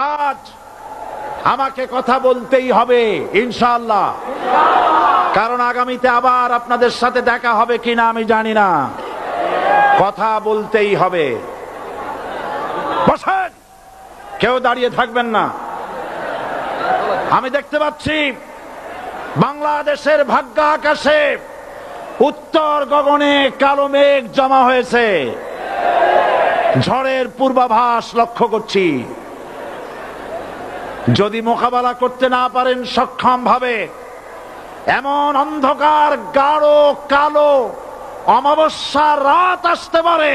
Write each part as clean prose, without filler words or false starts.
আজ আমাকে কথা বলতেই হবে ইনশাআল্লাহ, কারণ আগামীতে আবার আপনাদের সাথে দেখা হবে কিনা আমি জানি না। কথা বলতেই হবে। বসেন, কেউ দাঁড়িয়ে থাকবেন না। আমি দেখতে পাচ্ছি বাংলাদেশের ভাগ্য আকাশে উত্তর গগনে কালো মেঘ জমা হয়েছে, ঝড়ের পূর্বাভাস লক্ষ্য করছি। যদি মোকাবেলা করতে না পারেন সক্ষম ভাবে, এমন অন্ধকার গাঢ় কালো অমাবস্যার রাত আসতে পারে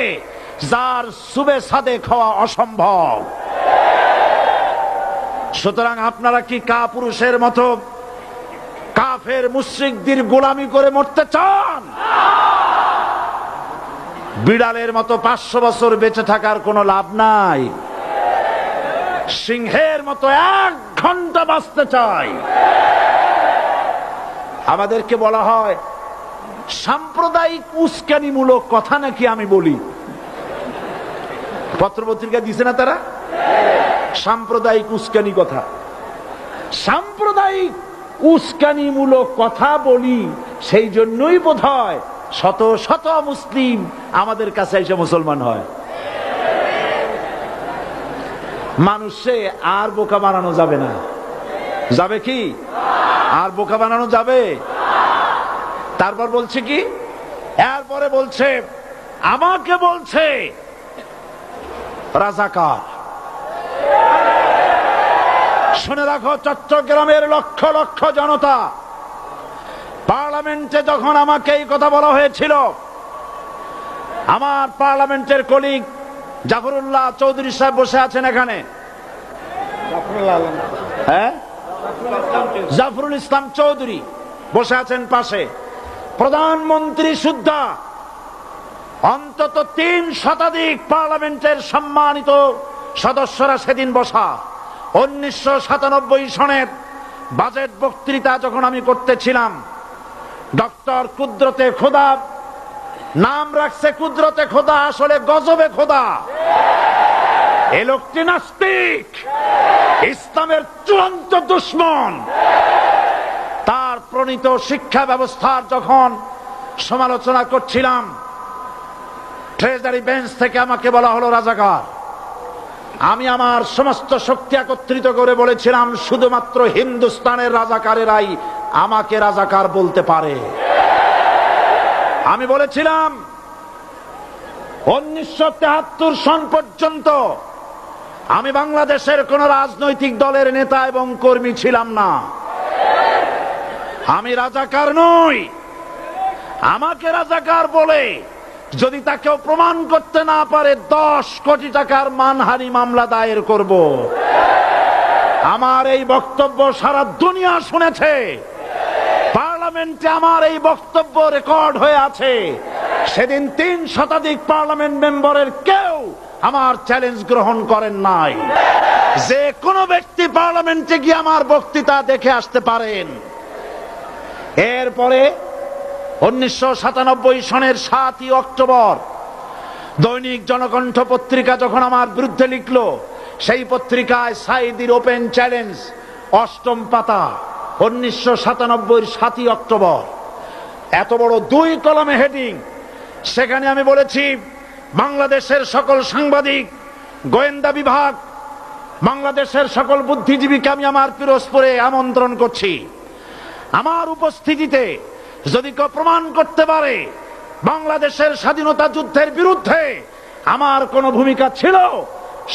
যার সুবে সাদেক হওয়া অসম্ভব। সুতরাং আপনারা কি কাপুরুষের মতো কাফের মুশরিকদের গোলামি করে মরতে চান? বিড়ালের মতো 500 বছর বেঁচে থাকার কোনো লাভ নাই। সিংহের মতো 1 ঘন্টা বাঁচতে চাই। আমাদেরকে বলা হয় সাম্প্রদায়িক উস্কানিমূলক কথা নাকি আমি বলি। পত্রপত্রিকা দিছে না তারা? সাম্প্রদায়িক উস্কানি কথা, সাম্প্রদায়িক উস্কানিমূলক কথা বলি। সেই জন্যই বোধহয় শত শত মুসলিম আমাদের কাছে এসে মুসলমান হয়। মানুষে আর বোকা বানানো যাবে না। যাবে কি? আর বোকা বানানো যাবে? তারপর বলছে কি? এরপরে বলছে আমাকে বলছে রাজাকার। শুনে রাখো চট্টগ্রামের লক্ষ লক্ষ জনতা, পার্লামেন্টে যখন আমাকে এই কথা বলা হয়েছিল, আমার পার্লামেন্টের কলিগ জাফরুল্লাহ চৌধুরী সাহেব বসে আছেন এখানে, হ্যাঁ, জাফরুল ইসলাম চৌধুরী বসে আছেন পাশে, প্রধানমন্ত্রী সুদ্ধা, অন্তত 3 শতাধিক পার্লামেন্টের সম্মানিত সদস্যরা সেদিন বসা। 1997 সনের বাজেট বক্তৃতা যখন আমি করতেছিলাম, ডক্টর কুদরতে খোদা, নাম রাখছে কুদরতে খোদা, আসলে গজবে খোদা। এ লোকটি নাস্তিক, ইসলামের চূড়ান্ত দুশমন। তার প্রণীত শিক্ষা ব্যবস্থার যখন সমালোচনা করছিলাম, ট্রেজারি বেঞ্চ থেকে আমাকে বলা হলো রাজাকার। আমি আমার সমস্ত শক্তি একত্রিত করে বলেছিলাম শুধুমাত্র হিন্দুস্তানের রাজাকারেরাই আমাকে রাজাকার বলতে পারে। আমি বলেছিলাম 1973 সন পর্যন্ত আমি বাংলাদেশের কোন রাজনৈতিক দলের নেতা এবং কর্মী ছিলাম না। আমি রাজাকার নই। আমাকে রাজাকার বলে যদি তাকেও প্রমাণ করতে না পারে 10 কোটি টাকার মানহানি মামলা দায়ের করব। আমার এই বক্তব্য সারা দুনিয়া শুনেছে। পার্লামেন্টে আমার এই বক্তব্য রেকর্ড হয়ে আছে। সেদিন 3 শতাধিক পার্লামেন্ট মেম্বারের কেউ আমার চ্যালেঞ্জ গ্রহণ করেন নাই। যে কোনো ব্যক্তি পার্লামেন্টে গিয়ে আমার বক্তৃতা দেখে আসতে পারেন। এরপরে 1997 সনের 7 অক্টোবর দৈনিক জনকণ্ঠ পত্রিকা যখন আমার বিরুদ্ধে লিখলো, সেই পত্রিকায় সাইদির ওপেন চ্যালেঞ্জ 8ম পাতা, 1997 7 অক্টোবর, এত বড় 2 কলামে হেডিং। সেখানে আমি বলেছি বাংলাদেশের সকল সাংবাদিক, গোয়েন্দা বিভাগ, বাংলাদেশের সকল বুদ্ধিজীবীকে আমি আমার পিরোজপুরে আমন্ত্রণ করছি। আমার উপস্থিতিতে যদি কেউ প্রমাণ করতে পারে বাংলাদেশের স্বাধীনতা যুদ্ধের বিরুদ্ধে আমার কোনো ভূমিকা ছিল,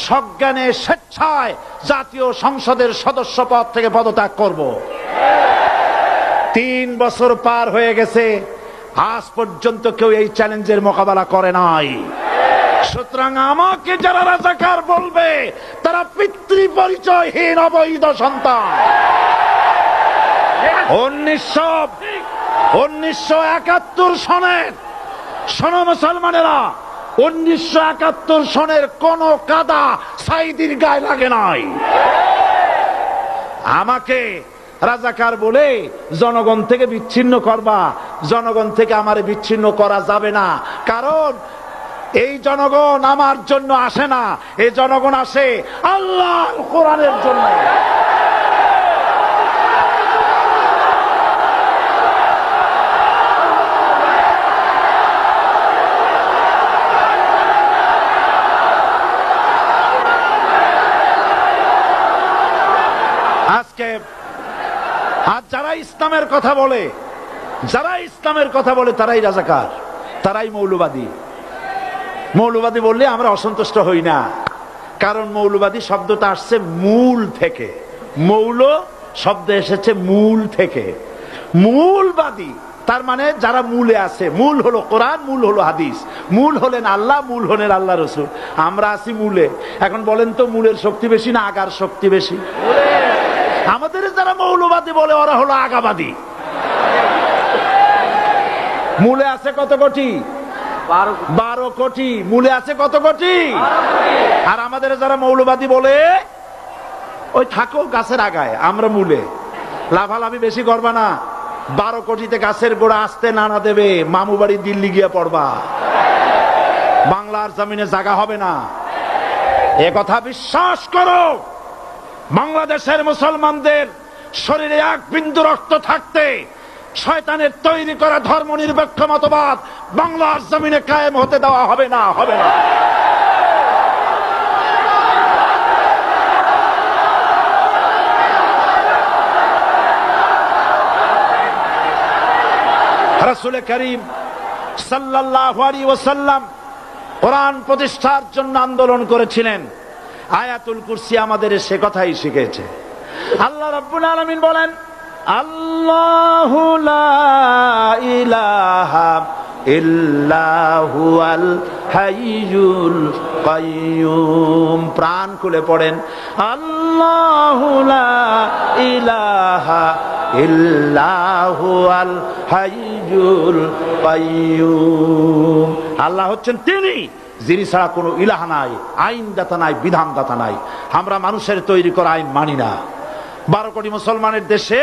সজ্ঞানে স্বেচ্ছায় জাতীয় সংসদের সদস্য পদ থেকে পদত্যাগ করব। 3 বছর পার হয়ে গেছে, আজ পর্যন্ত কেউ এই চ্যালেঞ্জের মোকাবেলা করে নাই। সুতরাং আমাকে যারা রাজাকার বলবে তারা পিতৃ পরিচয়হীন অবৈধ সন্তান। 1971 সনের, শোনো মুসলমানেরা, 1971 সনের কোন কাদা সাইদির গায়ে লাগে নাই। আমাকে রাজাকার বলে জনগণ থেকে বিচ্ছিন্ন করবা, জনগণ থেকে আমারে বিচ্ছিন্ন করা যাবে না। কারণ এই জনগণ আমার জন্য আসে না, এই জনগণ আসে আল্লাহর কোরআনের জন্য। আজকে আর যারা ইসলামের কথা বলে, তারাই রাজাকার, তারাই মৌলবাদী। মৌলবাদী বললে আমরা অসন্তুষ্ট হই না, কারণ মৌলবাদী শব্দটা আসছে মূল থেকে। মৌল শব্দ এসেছে মূল থেকে। মূলবাদী তার মানে যারা মূলে আছে। মূল হলো কোরআন, মূল হলো হাদিস, মূল হলেন আল্লাহ, মূল হলেন আল্লাহ রসুল। আমরা আছি মূলে। এখন বলেন তো মূলের শক্তি বেশি না আগার শক্তি বেশি? আমাদের যারা মৌলবাদী বলে ওরা হলো আগাবাদী। মূলে আছে কত কোটি? 12 কোটি। মূলে আছে কত কোটি? আর আমাদের যারা মৌলবাদী বলে ওই থাকো গাছের আগায়, আমরা মূলে। লাভালাভি বেশি করবা না, 12 কোটিতে গাছের গোড়া আসতে নানা দেবে, মামু বাড়ি দিল্লি গিয়ে পড়বা, বাংলার জমিনে জায়গা হবে না। এ কথা বিশ্বাস করো। বাংলাদেশের মুসলমানদের শরীরে এক বিন্দু রক্ত থাকতে শয়তানের তৈরি করা ধর্ম নিরপেক্ষ মতবাদ বাংলার জমিনে কায়েম হতে দেওয়া হবে না, হবে না। রাসূল করিম সাল্লাল্লাহু আলাইহি ওয়াসাল্লাম কোরআন প্রতিষ্ঠার জন্য আন্দোলন করেছিলেন। আয়াতুল কুরসি আমাদের সে কথাই শিখেছে। আল্লাহ রাব্বুল আলামিন বলেন, আল্লাহু লা ইলাহা ইল্লা হুয়াল হাইয়ুল কাইয়্যুম। প্রাণ খুলে পড়েন, আল্লাহু লা ইলাহা ইল্লা হুয়াল হাইয়ুল কাইয়্যুম। আল্লাহ হচ্ছেন তিনি, যিনি ছাড়া কোনো ইলাহা নাই, আইনদাতা নাই, বিধানদাতা নাই। আমরা মানুষের তৈরি করা আইন মানি না। 12 কোটি মুসলমানের দেশে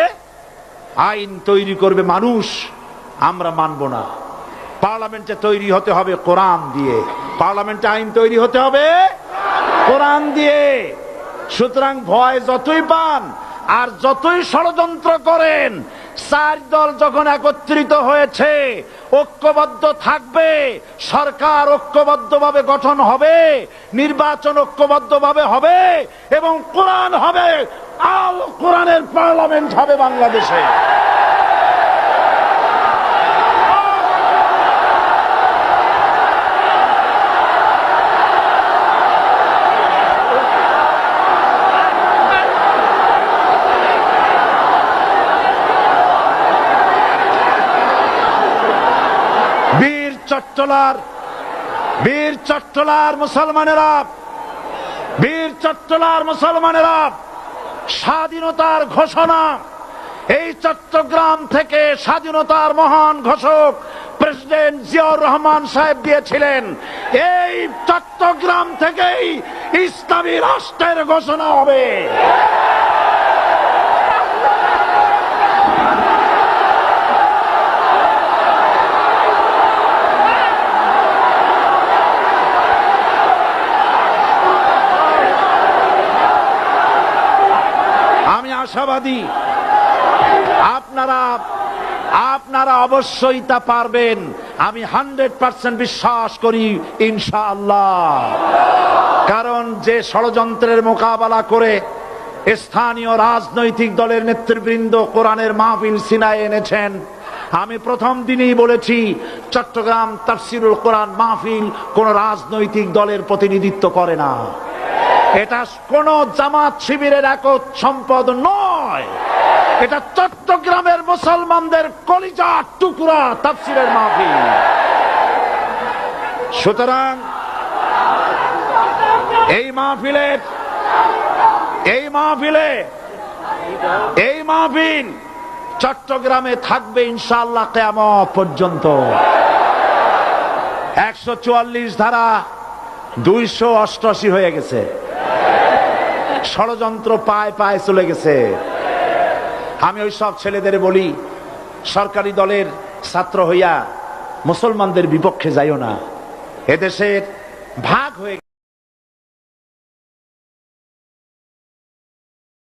আইন তৈরি করবে মানুষ, আমরা মানব না। পার্লামেন্টে তৈরি হতে হবে কোরআন দিয়ে, পার্লামেন্টে আইন তৈরি হতে হবে কোরআন দিয়ে। সুতরাং ভয় যতই পান আর যতই ষড়যন্ত্র করেন, 4 দল যখন একত্রিত হয়েছে, ঐক্যবদ্ধ থাকবে, সরকার ঐক্যবদ্ধভাবে গঠন হবে, নির্বাচন ঐক্যবদ্ধভাবে হবে এবং কোরআন হবে, আল কোরআনের পার্লামেন্ট হবে বাংলাদেশে। বীর চট্টলার মুসলমানেরা স্বাধীনতার ঘোষণা, এই চট্টগ্রাম থেকে স্বাধীনতার মহান ঘোষক প্রেসিডেন্ট জিয়াউর রহমান সাহেব দিয়েছিলেন। এই চট্টগ্রাম থেকেই ইসলামী রাষ্ট্রের ঘোষণা হবে। আশাবাদী আপনারা অবশ্যই তা পারবেন। আমি 100% বিশ্বাস করি ইনশাআল্লাহ। কারণ যে ষড়যন্ত্রের মোকাবেলা করে স্থানীয় রাজনৈতিক দলের নেতৃবৃন্দ কোরআনের মাহফিল সিনায় এনেছেন, আমি প্রথম দিনই বলেছি চট্টগ্রাম তাফসিরুল কোরআন মাহফিল কোন রাজনৈতিক দলের প্রতিনিধিত্ব করে না। এটা কোন জামাত শিবিরের একক সম্পদ নয়, এটা চট্টগ্রামের মুসলমানদের কলিজার টুকরা তাফসিরের মাহফিল। সুতরাং এই মাহফিল চট্টগ্রামে থাকবে ইনশাআল্লাহ কিয়ামত পর্যন্ত। 144 ধারা 288 হয়ে গেছে, ষড়যন্ত্র পায় পায় চলে গেছে। আমি ওই সব ছেলেদের বলি, সরকারি দলের ছাত্র হইয়া মুসলমানদের বিপক্ষে যাইও না, এদেশের ভাগ হয়ে